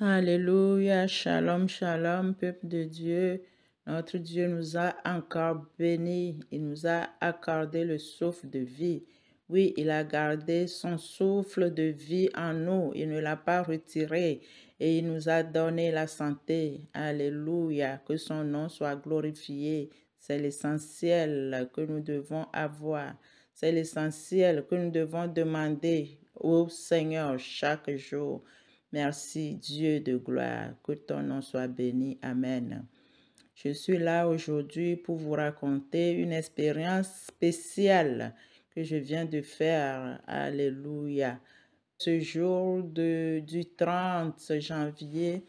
Alléluia, shalom, shalom, peuple de Dieu. Notre Dieu nous a encore bénis. Il nous a accordé le souffle de vie. Oui, il a gardé son souffle de vie en nous. Il ne l'a pas retiré et il nous a donné la santé. Alléluia, que son nom soit glorifié. C'est l'essentiel que nous devons avoir. C'est l'essentiel que nous devons demander au Seigneur chaque jour. Merci Dieu de gloire, que ton nom soit béni. Amen. Je suis là aujourd'hui pour vous raconter une expérience spéciale que je viens de faire. Alléluia. Ce jour du 30 janvier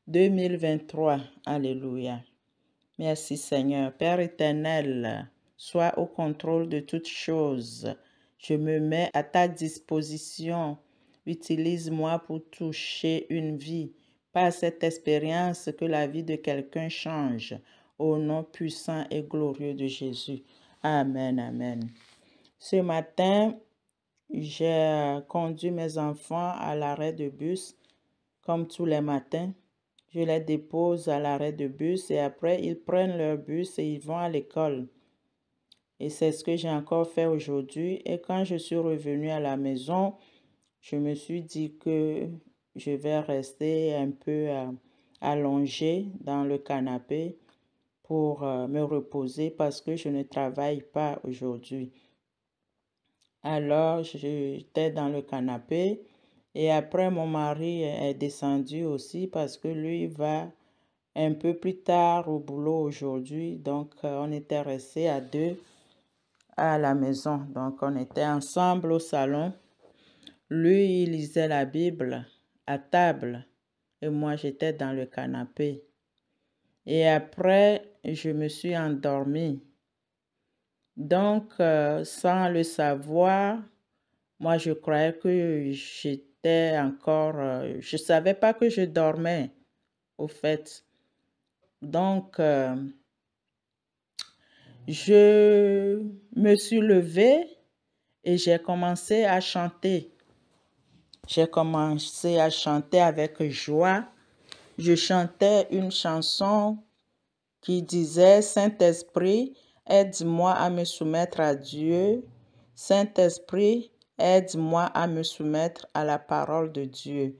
2023. Alléluia. Merci Seigneur. Père éternel, sois au contrôle de toutes choses. Je me mets à ta disposition. Utilise-moi pour toucher une vie. Par cette expérience, que la vie de quelqu'un change. Au nom puissant et glorieux de Jésus. Amen, amen. Ce matin, j'ai conduit mes enfants à l'arrêt de bus, comme tous les matins. Je les dépose à l'arrêt de bus et après, ils prennent leur bus et ils vont à l'école. Et c'est ce que j'ai encore fait aujourd'hui. Et quand je suis revenue à la maison, je me suis dit que je vais rester un peu allongée dans le canapé pour me reposer parce que je ne travaille pas aujourd'hui. Alors, j'étais dans le canapé et après, mon mari est descendu aussi parce que lui va un peu plus tard au boulot aujourd'hui. Donc, on était restés à deux à la maison. Donc, on était ensemble au salon. Lui, il lisait la Bible à table et moi, j'étais dans le canapé. Et après, je me suis endormie. Donc, sans le savoir, moi, je croyais que j'étais encore... je ne savais pas que je dormais, au fait. Donc, je me suis levée et j'ai commencé à chanter. J'ai commencé à chanter avec joie. Je chantais une chanson qui disait « Saint-Esprit, aide-moi à me soumettre à Dieu. Saint-Esprit, aide-moi à me soumettre à la parole de Dieu. »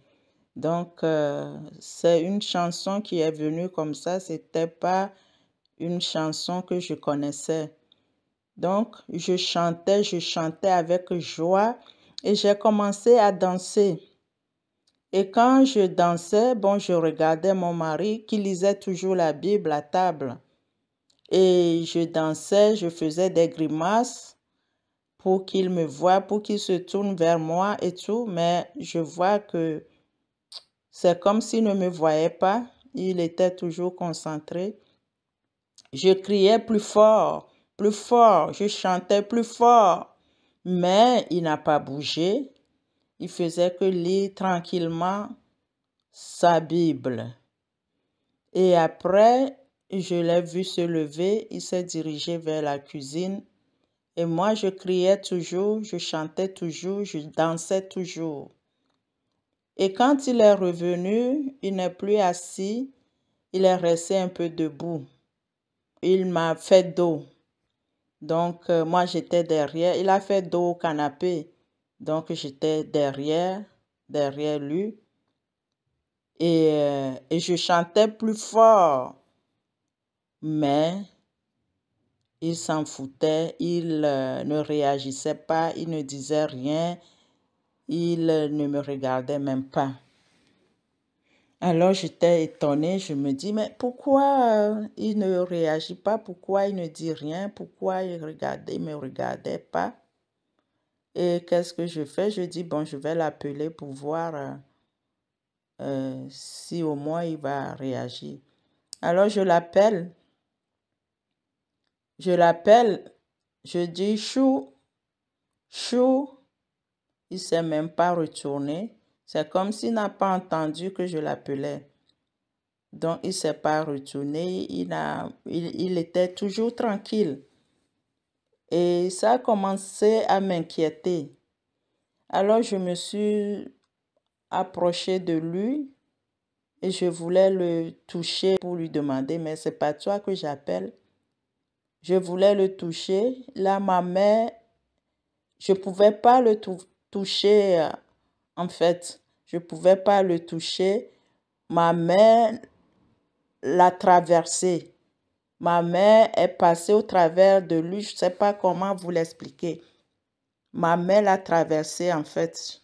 Donc, c'est une chanson qui est venue comme ça. Ce n'était pas une chanson que je connaissais. Donc, je chantais avec joie et j'ai commencé à danser. Et quand je dansais, bon, je regardais mon mari qui lisait toujours la Bible à table. Et je dansais, je faisais des grimaces pour qu'il me voie, pour qu'il se tourne vers moi et tout. Mais je vois que c'est comme s'il ne me voyait pas. Il était toujours concentré. Je criais plus fort, je chantais plus fort. Mais il n'a pas bougé. Il faisait que lire tranquillement sa Bible. Et après, je l'ai vu se lever. Il s'est dirigé vers la cuisine. Et moi, je criais toujours, je chantais toujours, je dansais toujours. Et quand il est revenu, il n'est plus assis. Il est resté un peu debout. Il m'a fait dos. Donc, moi, j'étais derrière. Il a fait dos au canapé. Donc, j'étais derrière lui. Et je chantais plus fort. Mais il s'en foutait. Il ne réagissait pas. Il ne disait rien. Il ne me regardait même pas. Alors, j'étais étonnée. Je me dis, mais pourquoi il ne réagit pas? Pourquoi il ne dit rien? Pourquoi il me regardait pas? Et qu'est-ce que je fais? Je dis, bon, je vais l'appeler pour voir si au moins il va réagir. Alors, je l'appelle. Je dis, chou, chou. Il ne s'est même pas retourné. C'est comme s'il n'a pas entendu que je l'appelais. Donc, il ne s'est pas retourné. Il était toujours tranquille. Et ça a commencé à m'inquiéter. Alors, je me suis approchée de lui et je voulais le toucher pour lui demander, mais c'est pas toi que j'appelle. Je voulais le toucher. Là, ma main, je ne pouvais pas le toucher, en fait. Je ne pouvais pas le toucher. Ma main l'a traversé. Ma main est passée au travers de lui. Je ne sais pas comment vous l'expliquer. Ma main l'a traversé, en fait.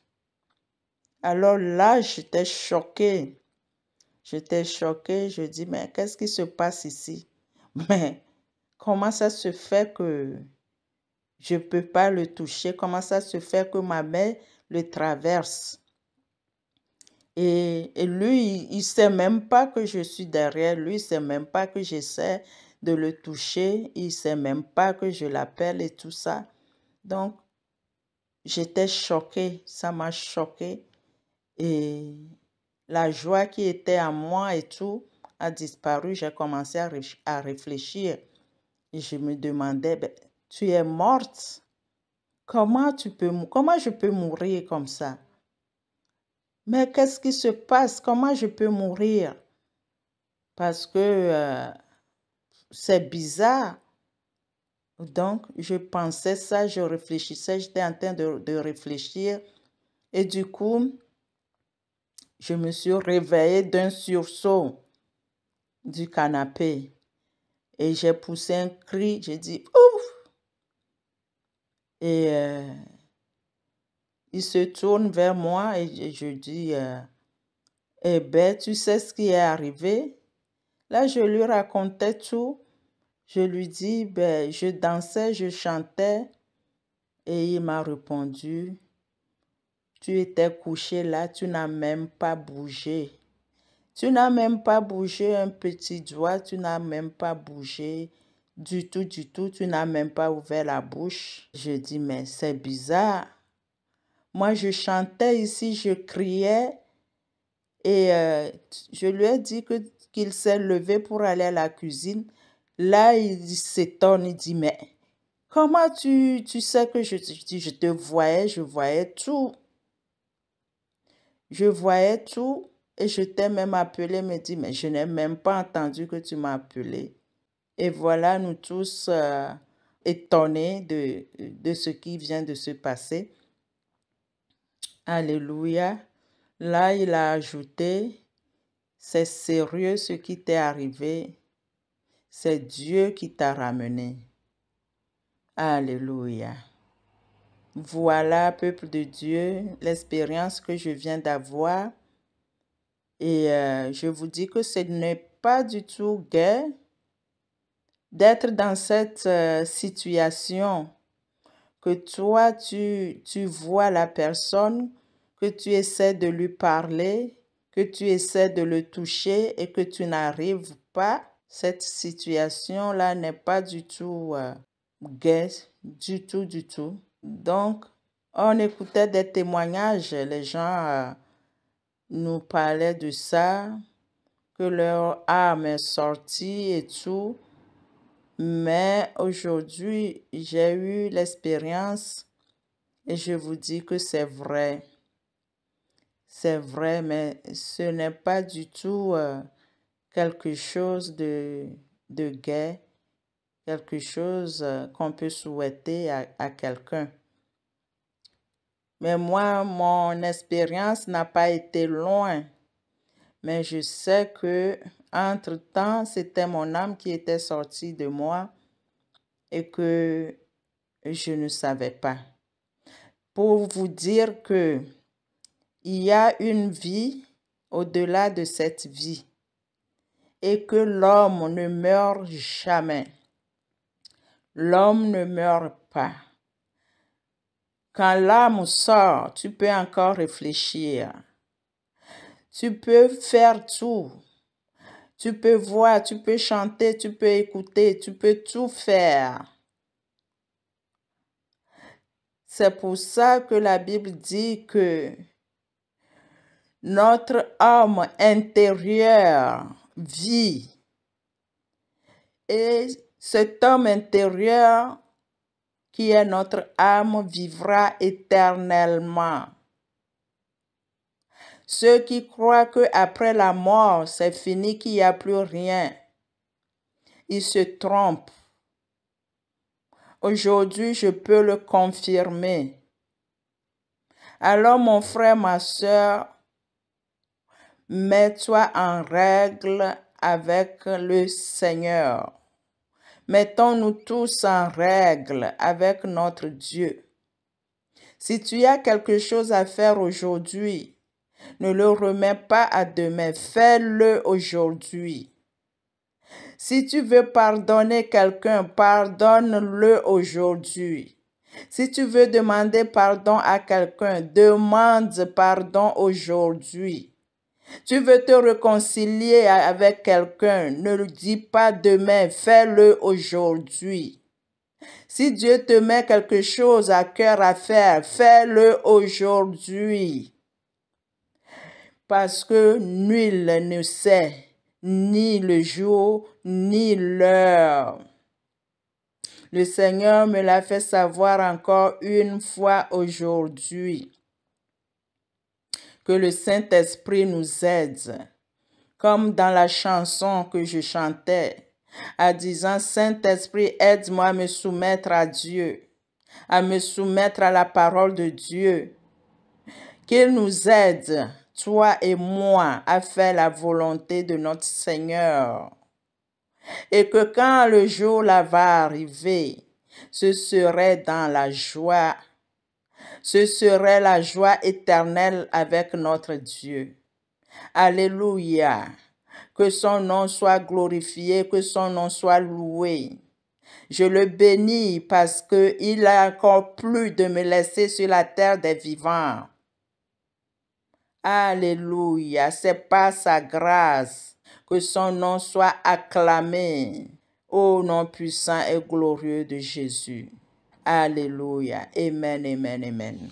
Alors là, j'étais choquée. J'étais choquée. Je dis, mais qu'est-ce qui se passe ici? Mais comment ça se fait que je ne peux pas le toucher? Comment ça se fait que ma main le traverse? Et lui, il ne sait même pas que je suis derrière lui. Il ne sait même pas que j'essaie de le toucher. Il ne sait même pas que je l'appelle et tout ça. Donc, j'étais choquée. Ça m'a choquée. Et la joie qui était en moi et tout a disparu. J'ai commencé à réfléchir. Et je me demandais, ben, tu es morte. Comment je peux mourir comme ça? Mais qu'est-ce qui se passe? Comment je peux mourir? Parce que c'est bizarre. Donc, je pensais ça, je réfléchissais, j'étais en train de réfléchir. Et du coup, je me suis réveillée d'un sursaut du canapé. Et j'ai poussé un cri, j'ai dit « Ouf !» Et il se tourne vers moi et je dis « Eh ben, tu sais ce qui est arrivé? » Là, je lui racontais tout. Je lui dis, ben, je dansais, je chantais. Et il m'a répondu, tu étais couché là, tu n'as même pas bougé. Tu n'as même pas bougé un petit doigt, tu n'as même pas bougé du tout, tu n'as même pas ouvert la bouche. Je dis, mais c'est bizarre. Moi, je chantais ici, je criais et je lui ai dit qu'il s'est levé pour aller à la cuisine. Là, il s'étonne, il dit, mais comment tu sais que je te voyais, je voyais tout. Je voyais tout et je t'ai même appelé, me dit, mais je n'ai même pas entendu que tu m'as appelé. Et voilà, nous tous étonnés de ce qui vient de se passer. Alléluia. Là, il a ajouté, c'est sérieux ce qui t'est arrivé. C'est Dieu qui t'a ramené. Alléluia. Voilà, peuple de Dieu, l'expérience que je viens d'avoir. Et je vous dis que ce n'est pas du tout gai d'être dans cette situation, que toi, tu vois la personne, que tu essaies de lui parler, que tu essaies de le toucher et que tu n'arrives pas. Cette situation-là n'est pas du tout gai, du tout, du tout. Donc, on écoutait des témoignages, les gens nous parlaient de ça, que leur âme est sortie et tout. Mais aujourd'hui, j'ai eu l'expérience et je vous dis que c'est vrai. C'est vrai, mais ce n'est pas du tout quelque chose de gai, quelque chose qu'on peut souhaiter à quelqu'un. Mais moi, mon expérience n'a pas été loin. Mais je sais que entre-temps, c'était mon âme qui était sortie de moi et que je ne savais pas. Pour vous dire que il y a une vie au-delà de cette vie et que l'homme ne meurt jamais. L'homme ne meurt pas. Quand l'âme sort, tu peux encore réfléchir. Tu peux faire tout. Tu peux voir, tu peux chanter, tu peux écouter, tu peux tout faire. C'est pour ça que la Bible dit que notre âme intérieure vit. Et cet homme intérieur qui est notre âme vivra éternellement. Ceux qui croient qu'après la mort, c'est fini, qu'il n'y a plus rien, ils se trompent. Aujourd'hui, je peux le confirmer. Alors, mon frère, ma soeur, mets-toi en règle avec le Seigneur. Mettons-nous tous en règle avec notre Dieu. Si tu as quelque chose à faire aujourd'hui, ne le remets pas à demain, fais-le aujourd'hui. Si tu veux pardonner quelqu'un, pardonne-le aujourd'hui. Si tu veux demander pardon à quelqu'un, demande pardon aujourd'hui. Tu veux te réconcilier avec quelqu'un, ne le dis pas demain, fais-le aujourd'hui. Si Dieu te met quelque chose à cœur à faire, fais-le aujourd'hui. Parce que nul ne sait ni le jour, ni l'heure. Le Seigneur me l'a fait savoir encore une fois aujourd'hui. Que le Saint-Esprit nous aide. Comme dans la chanson que je chantais, en disant, Saint-Esprit, aide-moi à me soumettre à Dieu, à me soumettre à la parole de Dieu. Qu'il nous aide, toi et moi, à faire la volonté de notre Seigneur. Et que quand le jour là va arriver, ce serait dans la joie. Ce serait la joie éternelle avec notre Dieu. Alléluia. Que son nom soit glorifié, que son nom soit loué. Je le bénis parce qu'il a encore plu de me laisser sur la terre des vivants. Alléluia. C'est par sa grâce que son nom soit acclamé. Au nom puissant et glorieux de Jésus. Alléluia. Amen, amen, amen.